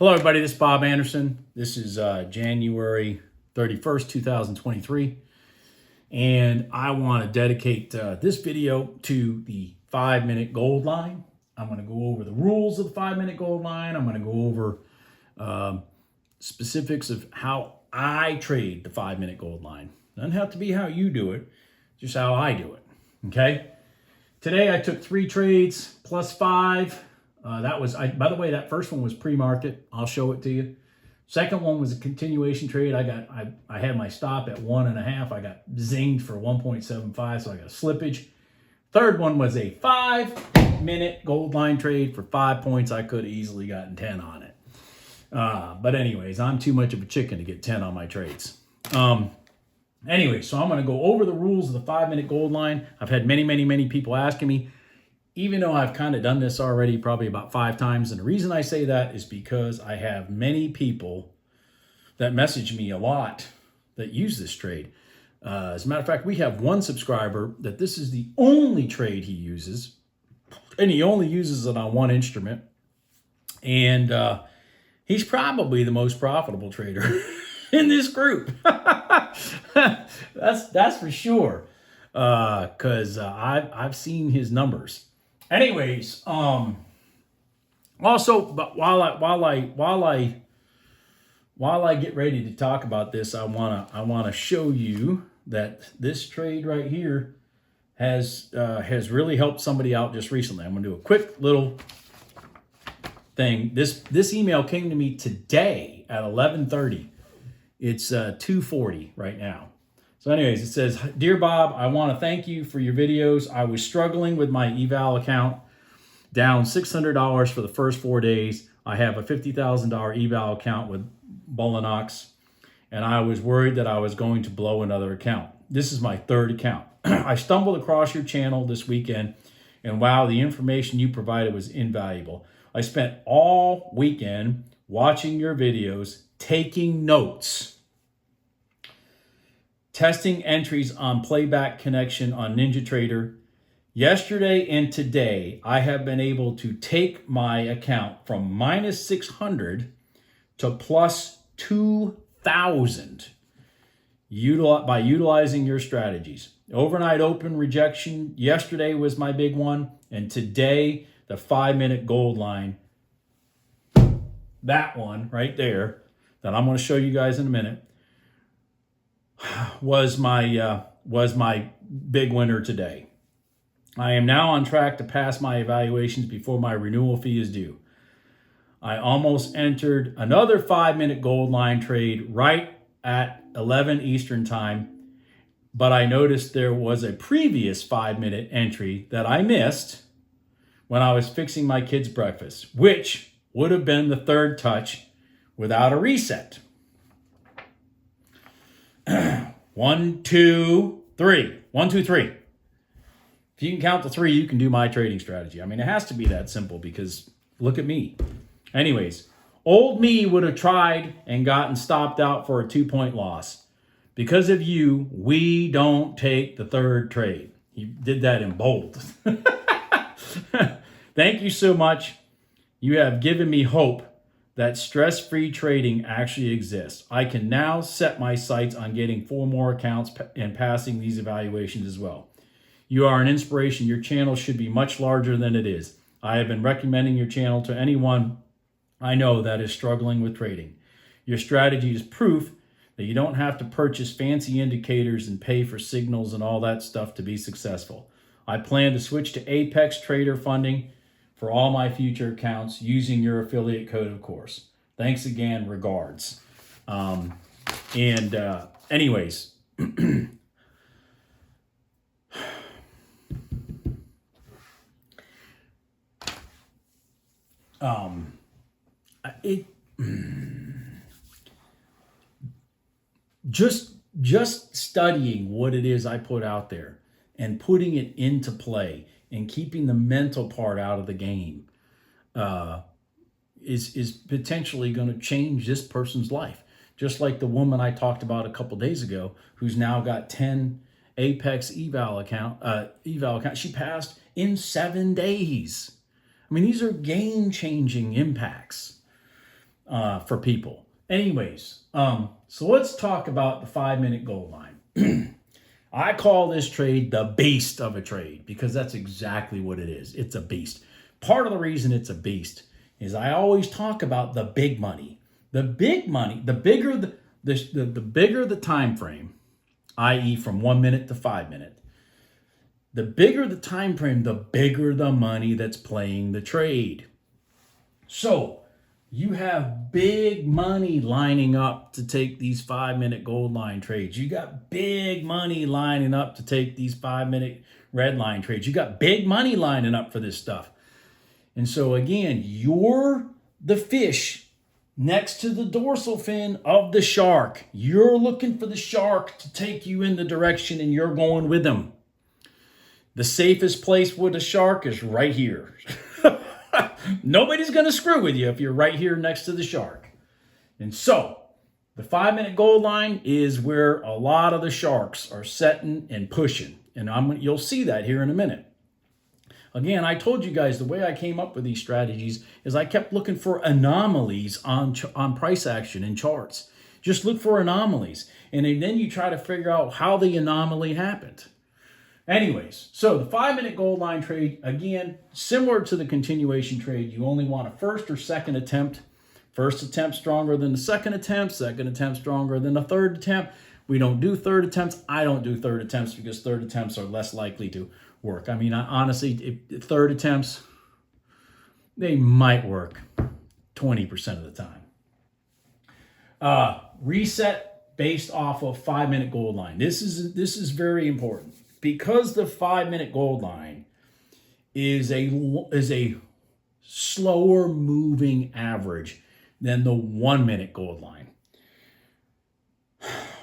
Hello, everybody. This is Bob Anderson. This is January 31st, 2023. And I want to dedicate this video to the 5-minute gold line. I'm going to go over the rules of the 5-minute gold line. I'm going to go over specifics of how I trade the 5-minute gold line. Doesn't have to be how you do it, just how I do it. Okay? Today I took 3 trades plus 5. By the way, that first one was pre-market. I'll show it to you. Second one was a continuation trade. I had my stop at 1.5. I got zinged for 1.75, so I got a slippage. Third one was a 5-minute gold line trade for 5 points. I could have easily gotten 10 on it. But anyways, I'm too much of a chicken to get 10 on my trades. Anyway, so I'm going to go over the rules of the 5-minute gold line. I've had many people asking me, even though I've kind of done this already probably about 5 times. And the reason I say that is because I have many people that message me a lot that use this trade. As a matter of fact, we have one subscriber that this is the only trade he uses, and he only uses it on one instrument. And he's probably the most profitable trader in this group. That's for sure. Because I've seen his numbers. Anyways, also, but while I get ready to talk about this, I wanna show you that this trade right here has really helped somebody out just recently. I'm gonna do a quick little thing. This email came to me today at 11:30. It's 2:40 right now. So anyways, it says, "Dear Bob, I want to thank you for your videos. I was struggling with my eval account, down $600 for the first 4 days. I have a $50,000 eval account with Bullinox, and I was worried that I was going to blow another account. This is my 3rd account. I stumbled across your channel this weekend, and wow, the information you provided was invaluable. I spent all weekend watching your videos, taking notes, testing entries on playback connection on NinjaTrader. Yesterday and today, I have been able to take my account from minus 600 to plus 2,000 by utilizing your strategies. Overnight open rejection yesterday was my big one, and today the 5-minute gold line, that one right there, that I'm going to show you guys in a minute, was my big winner today. I am now on track to pass my evaluations before my renewal fee is due. I almost entered another 5-minute gold line trade right at 11 Eastern time, but I noticed there was a previous 5-minute entry that I missed when I was fixing my kids' breakfast, which would have been the 3rd touch without a reset. 1, 2, 3. 1, 2, 3. If you can count to 3, you can do my trading strategy. I mean, it has to be that simple because look at me. Anyways, old me would have tried and gotten stopped out for a 2-point loss. Because of you, we don't take the 3rd trade. He did that in bold. Thank you so much. You have given me hope that stress-free trading actually exists. I can now set my sights on getting 4 more accounts and passing these evaluations as well. You are an inspiration. Your channel should be much larger than it is. I have been recommending your channel to anyone I know that is struggling with trading. Your strategy is proof that you don't have to purchase fancy indicators and pay for signals and all that stuff to be successful. I plan to switch to Apex Trader funding for all my future accounts using your affiliate code, of course. Thanks again. Regards." Anyways, just studying what it is I put out there and putting it into play and keeping the mental part out of the game is potentially going to change this person's life. Just like the woman I talked about a couple days ago, who's now got 10 Apex eval account. She passed in 7 days. I mean, these are game-changing impacts. for people. Anyways, so let's talk about the 5-minute gold line. I call this trade the beast of a trade because that's exactly what it is. It's a beast. Part of the reason it's a beast is I always talk about the big money. The big money, the bigger the bigger the time frame, i.e. from 1 minute to 5 minute, the bigger the time frame, the bigger the money that's playing the trade. So you have big money lining up to take these 5-minute gold line trades. You got big money lining up to take these 5-minute red line trades. You got big money lining up for this stuff. And so again, you're the fish next to the dorsal fin of the shark. You're looking for the shark to take you in the direction and you're going with them. The safest place with a shark is right here. Nobody's going to screw with you if you're right here next to the shark. And so the 5-minute gold line is where a lot of the sharks are setting and pushing. And you'll see that here in a minute. Again, I told you guys the way I came up with these strategies is I kept looking for anomalies on price action in charts. Just look for anomalies. And then you try to figure out how the anomaly happened. Anyways, so the 5-minute gold line trade, again, similar to the continuation trade, you only want a first or second attempt. First attempt stronger than the second attempt stronger than the third attempt. We don't do third attempts. I don't do third attempts because third attempts are less likely to work. I mean, honestly, third attempts, they might work 20% of the time. Reset based off of 5-minute gold line. This is very important. Because the 5-minute gold line is a slower moving average than the 1-minute gold line.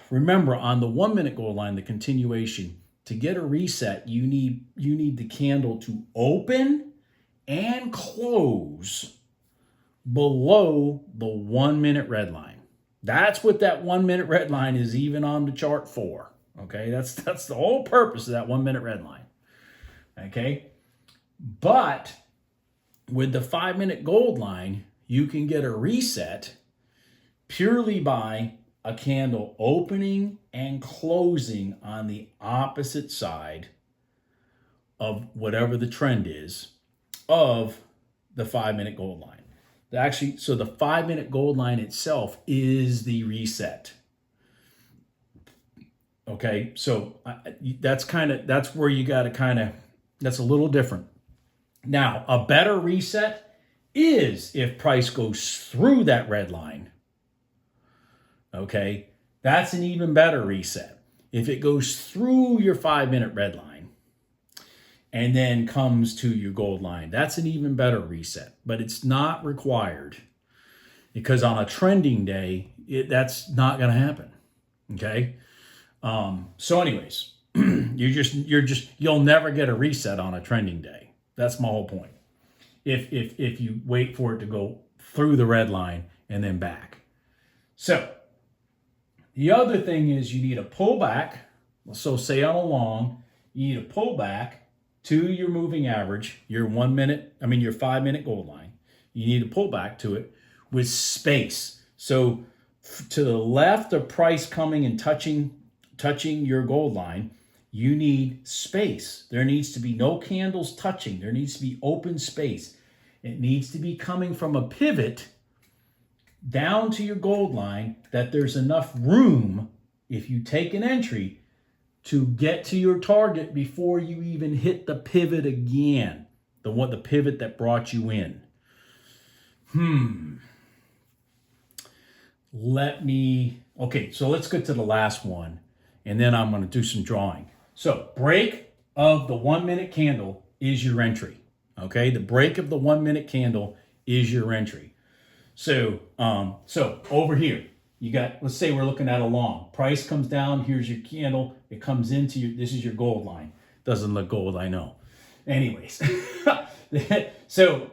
Remember, on the 1-minute gold line, the continuation, to get a reset, you need the candle to open and close below the 1-minute red line. That's what that 1-minute red line is even on the chart for. Okay, that's the whole purpose of that 1-minute red line. Okay, but with the 5-minute gold line, you can get a reset purely by a candle opening and closing on the opposite side of whatever the trend is of the 5-minute gold line. Actually, so the 5-minute gold line itself is the reset. Okay, so that's where you got to that's a little different. Now, a better reset is if price goes through that red line. Okay, that's an even better reset. If it goes through your 5-minute red line and then comes to your gold line, that's an even better reset, but it's not required because on a trending day, that's not going to happen. Okay. So anyways, you'll never get a reset on a trending day. That's my whole point. If you wait for it to go through the red line and then back. So the other thing is you need a pullback. So say on a long, you need a pullback to your moving average, your 5-minute gold line. You need a pullback to it with space. So to the left of price coming and touching your gold line, you need space. There needs to be no candles touching. There needs to be open space. It needs to be coming from a pivot down to your gold line that there's enough room, if you take an entry, to get to your target before you even hit the pivot again. The pivot that brought you in. Okay, so let's get to the last one. And then I'm going to do some drawing. So break of the 1-minute candle is your entry. Okay, the break of the 1-minute candle is your entry. So over here, you got, let's say we're looking at a long. Price comes down, here's your candle. It comes into this is your gold line. Doesn't look gold, I know. Anyways, so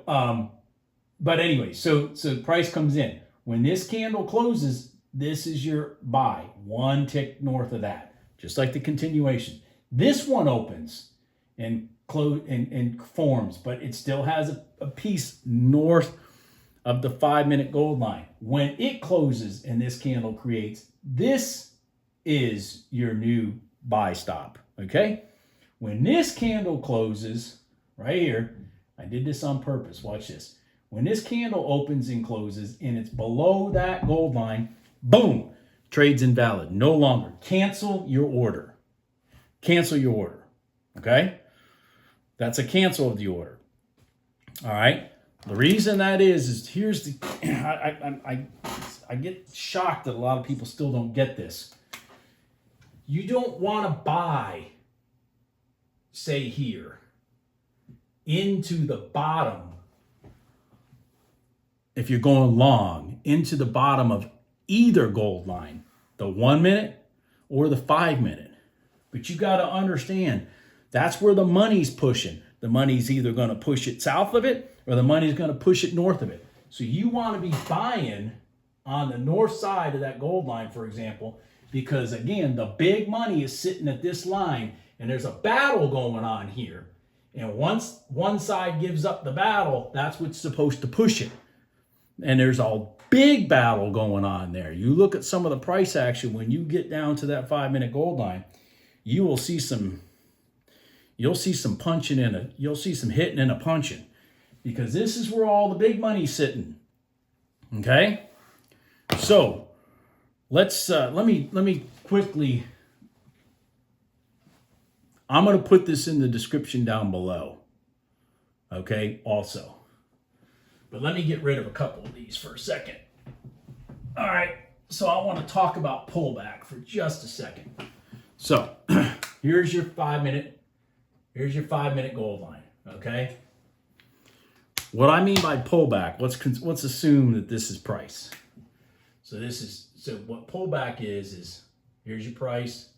price comes in. When this candle closes, this is your buy, one tick north of that, just like the continuation. This one opens and forms, but it still has a piece north of the 5-minute gold line. When it closes and this candle creates, this is your new buy stop, okay? When this candle closes, right here, I did this on purpose, watch this. When this candle opens and closes and it's below that gold line, boom, trade's invalid, no longer. Cancel your order. Cancel your order, okay? That's a cancel of the order, all right? The reason that is here's the, I get shocked that a lot of people still don't get this. You don't want to buy, say here, into the bottom, if you're going long, into the bottom of either gold line, the 1 minute or the 5 minute. But you got to understand, that's where the money's pushing. The money's either going to push it south of it or the money's going to push it north of it. So you want to be buying on the north side of that gold line, for example, because again, the big money is sitting at this line and there's a battle going on here. And once one side gives up the battle, that's what's supposed to push it. And there's a big battle going on there. You look at some of the price action when you get down to that 5-minute gold line, you will see some, you'll see some punching in it. You'll see some hitting and a punching, because this is where all the big money's sitting. Okay? So let's let me quickly, I'm going to put this in the description down below. Okay, also. But let me get rid of a couple of these for a second. All right, so I want to talk about pullback for just a second. So here's your 5-minute, here's your 5-minute gold line, okay? What I mean by pullback, let's assume that this is price. So what pullback is here's your price,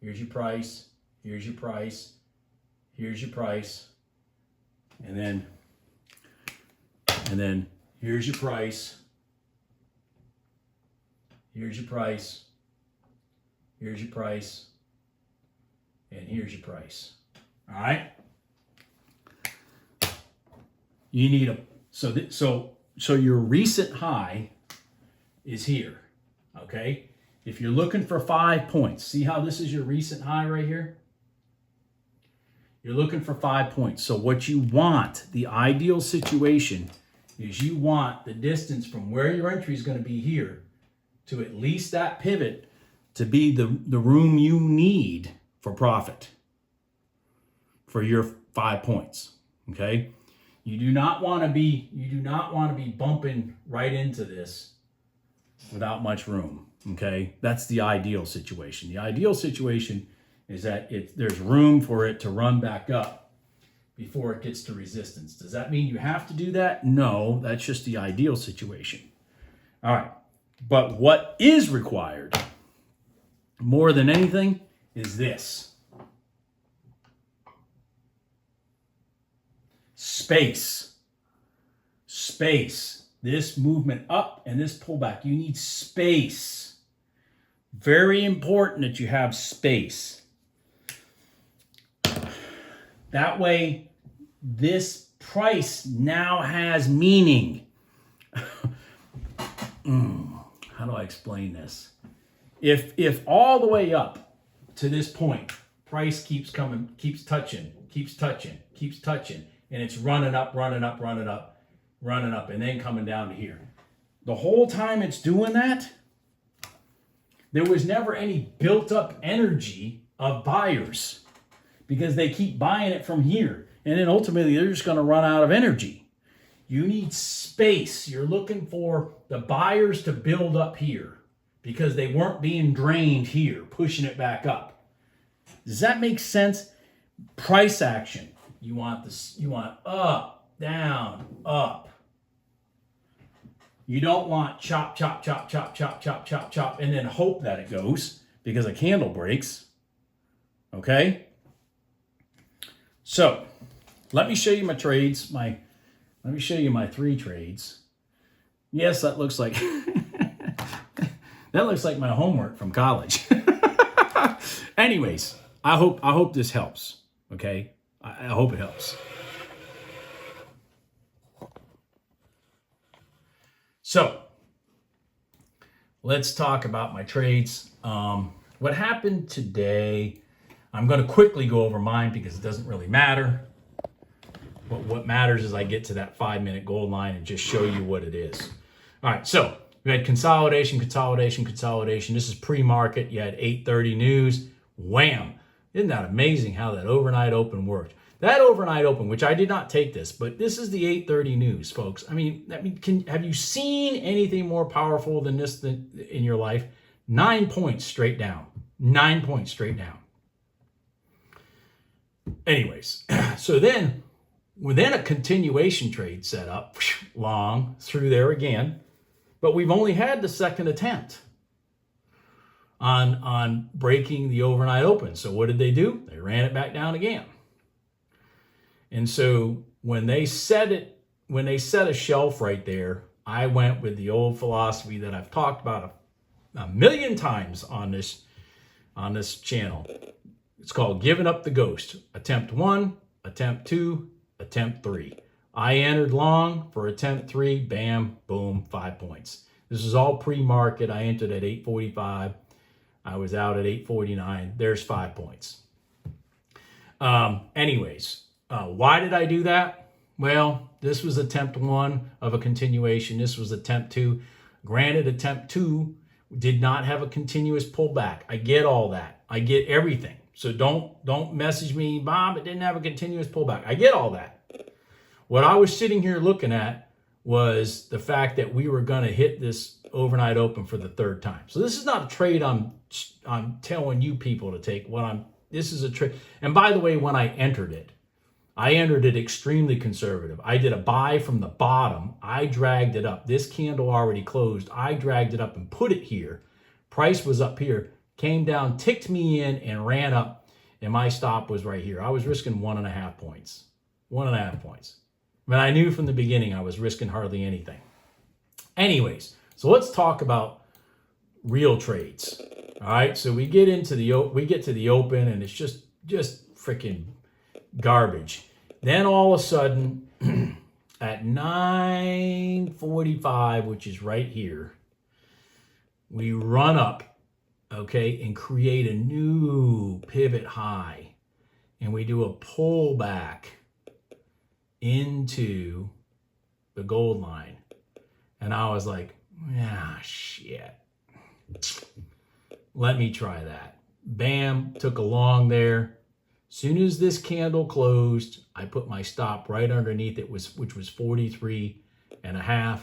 here's your price, here's your price, here's your price, and then here's your price, here's your price, here's your price, and here's your price. All right? You need a, so your recent high is here, okay? If you're looking for 5 points, see how this is your recent high right here? You're looking for 5 points. So what you want, the ideal situation, is you want the distance from where your entry is going to be here to at least that pivot to be the room you need for profit for your 5 points, okay? You do not want to be bumping right into this without much room, okay? That's the ideal situation. The ideal situation is that there's room for it to run back up before it gets to resistance. Does that mean you have to do that? No, that's just the ideal situation. All right, but what is required more than anything is this. Space. Space. This movement up and this pullback, you need space. Very important that you have space. That way, this price now has meaning. How do I explain this? If all the way up to this point, price keeps coming, keeps touching, and it's running up, and then coming down to here. The whole time it's doing that, there was never any built up energy of buyers, because they keep buying it from here. And then ultimately, they're just going to run out of energy. You need space. You're looking for the buyers to build up here because they weren't being drained here, pushing it back up. Does that make sense? Price action. You want this. You want up, down, up. You don't want chop, chop, chop, chop, chop, chop, chop, chop, and then hope that it goes because a candle breaks. Okay? So, let me show you my trades. Let me show you my 3 trades. Yes, that looks like that looks like my homework from college. Anyways, I hope this helps. Okay? I hope it helps. So let's talk about my trades. What happened today, I'm going to quickly go over mine because it doesn't really matter. But what matters is I get to that 5-minute gold line and just show you what it is. All right, so we had consolidation. This is pre-market. You had 8:30 news. Wham! Isn't that amazing how that overnight open worked? That overnight open, which I did not take this, but this is the 8:30 news, folks. I mean, have you seen anything more powerful than this in your life? 9 points straight down. 9 points straight down. Anyways, so then a continuation trade set up, long through there again, but we've only had the second attempt on breaking the overnight open. So what did they do? They ran it back down again. And so when they set a shelf right there, I went with the old philosophy that I've talked about a million times on this channel. It's called giving up the ghost. Attempt 1, attempt 2, attempt 3. I entered long for attempt 3, bam, boom, 5 points. This is all pre-market. I entered at 8:45. I was out at 8:49. There's 5 points. Anyways, why did I do that? Well, this was attempt 1 of a continuation. This was attempt 2. Granted, attempt 2 did not have a continuous pullback. I get all that. I get everything. So don't message me, Bob, it didn't have a continuous pullback. I get all that. What I was sitting here looking at was the fact that we were going to hit this overnight open for the third time. So this is not a trade I'm telling you people to take. This is a trade. And by the way, when I entered it extremely conservative. I did a buy from the bottom. I dragged it up. This candle already closed. I dragged it up and put it here. Price was up here, came down, ticked me in, and ran up. And my stop was right here. I was risking 1.5 points. 1.5 points. But I knew from the beginning I was risking hardly anything. Anyways, so let's talk about real trades. All right, so we get to the open, and it's just freaking garbage. Then all of a sudden, at 9:45, which is right here, we run up, okay, and create a new pivot high, and we do a pullback into the gold line. And I was like, shit. Let me try that. Bam, took a long there. Soon as this candle closed, I put my stop right underneath it, which was 43.5.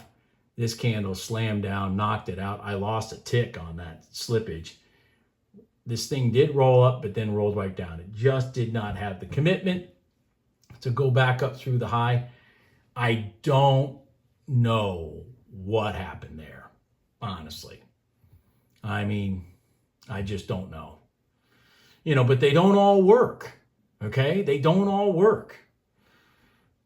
This candle slammed down, knocked it out. I lost a tick on that slippage. This thing did roll up, but then rolled right down. It just did not have the commitment to go back up through the high. I don't know what happened there, honestly. I mean, I just don't know. But they don't all work. Okay, they don't all work.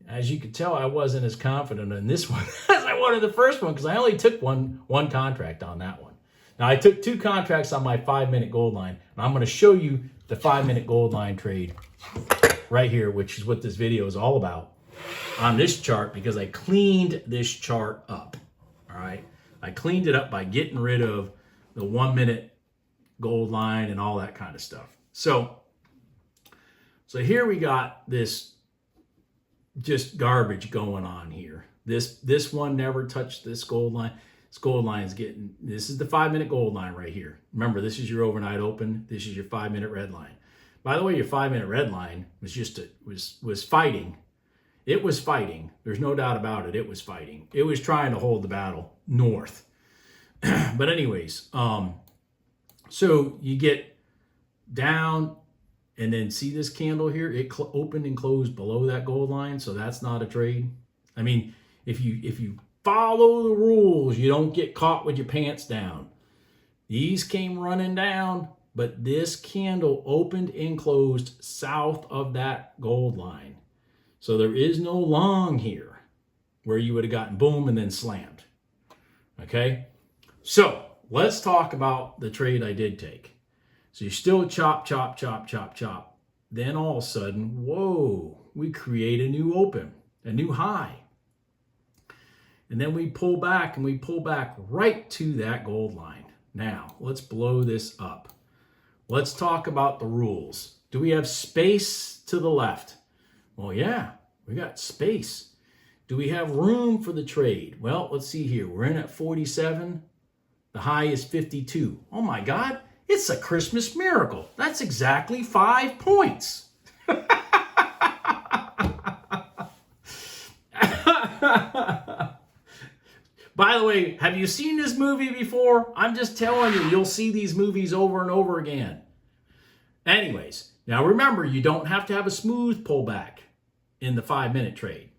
As you can tell, I wasn't as confident in this one as I wanted the first one, because I only took one contract on that one. Now, I took 2 contracts on my 5-minute gold line, and I'm going to show you the 5-minute gold line trade right here, which is what this video is all about on this chart, because I cleaned this chart up. All right, I cleaned it up by getting rid of the 1-minute gold line and all that kind of stuff. So here we got this just garbage going on here. This one never touched this gold line. This gold line is this is the 5-minute gold line right here. Remember, this is your overnight open. This is your 5-minute red line. By the way, your 5-minute red line was fighting. It was fighting. There's no doubt about it. It was fighting. It was trying to hold the battle north. But anyways, so you get down, and then see this candle here? It opened and closed below that gold line, so that's not a trade. I mean, if you follow the rules, you don't get caught with your pants down. These came running down, but this candle opened and closed south of that gold line. So there is no long here where you would have gotten boom and then slammed. Okay? So let's talk about the trade I did take. So you still chop. Then all of a sudden, whoa, we create a new open, a new high. And then we pull back, and we pull back right to that gold line. Now, let's blow this up. Let's talk about the rules. Do we have space to the left? Well, yeah, we got space. Do we have room for the trade? Well, let's see here. We're in at 47. The high is 52. Oh my God, it's a Christmas miracle. That's exactly 5 points. By the way, have you seen this movie before? I'm just telling you, you'll see these movies over and over again. Anyways, now remember, you don't have to have a smooth pullback in the 5-minute trade.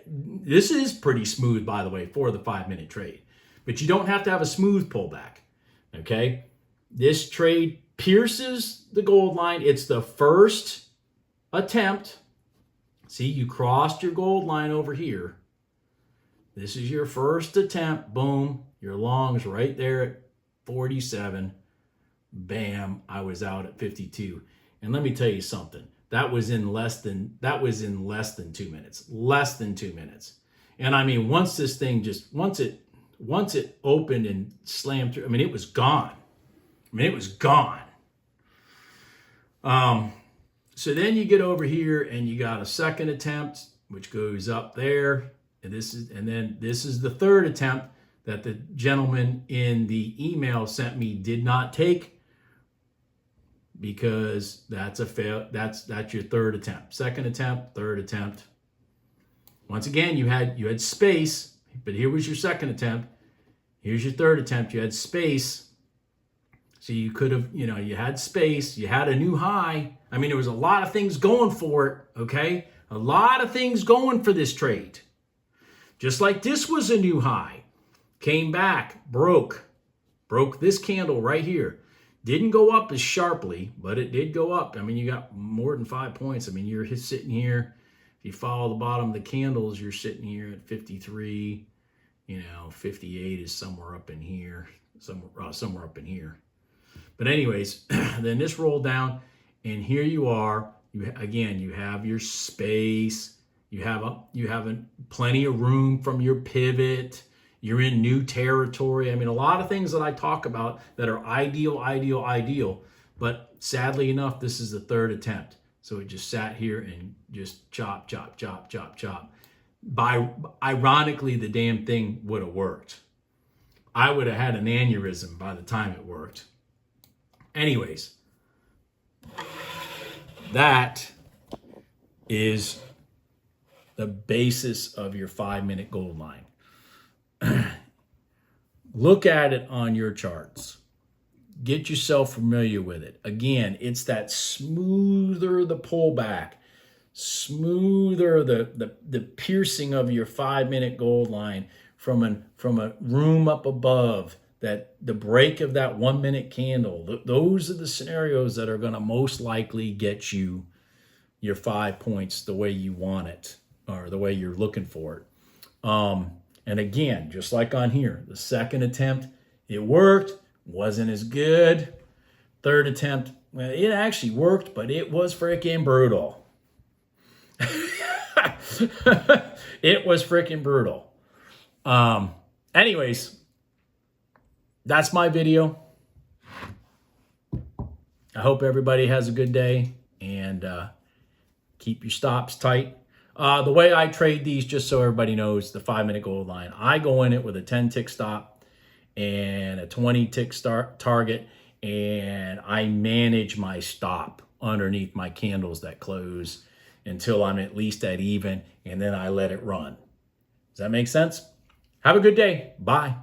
This is pretty smooth, by the way, for the 5-minute trade. But you don't have to have a smooth pullback, okay? This trade pierces the gold line. It's the first attempt. See, you crossed your gold line over here. This is your first attempt. Boom. Your long's right there at 47. Bam. I was out at 52. And let me tell you something. That was in less than 2 minutes. Less than 2 minutes. And I mean, once this thing once it opened and slammed through, I mean, it was gone. It was gone. So then you get over here and you got a second attempt, which goes up there. And then this is the third attempt that the gentleman in the email sent me did not take, because that's a fail. That's your third attempt. Second attempt, third attempt. Once again, you had space, but here was your second attempt. Here's your third attempt. You had space. So you could have, you had space. You had a new high. I mean, there was a lot of things going for it, okay? A lot of things going for this trade. Just like this was a new high. Came back, broke this candle right here. Didn't go up as sharply, but it did go up. I mean, you got more than 5 points. I mean, you're sitting here. If you follow the bottom of the candles, you're sitting here at 53. 58 is somewhere up in here. Somewhere up in here. But anyways, then this rolled down, and here you are. You have your space. You have plenty of room from your pivot. You're in new territory. I mean, a lot of things that I talk about that are ideal. But sadly enough, this is the third attempt. So it just sat here and just chop. Ironically, the damn thing would have worked. I would have had an aneurysm by the time it worked. Anyways, that is the basis of your 5-minute gold line. Look at it on your charts. Get yourself familiar with it. Again, it's that smoother the pullback, smoother the piercing of your 5-minute gold line from a room up above, that the break of that 1-minute candle. Those are the scenarios that are going to most likely get you your 5 points the way you want it, or the way you're looking for it. And again, just like on here, the second attempt, it worked, wasn't as good. Third attempt, well, it actually worked, but it was freaking brutal. It was freaking brutal. Anyways, that's my video. I hope everybody has a good day, and keep your stops tight. The way I trade these, just so everybody knows, the 5-minute gold line, I go in it with a 10-tick stop and a 20-tick target, and I manage my stop underneath my candles that close until I'm at least at even, and then I let it run. Does that make sense? Have a good day. Bye.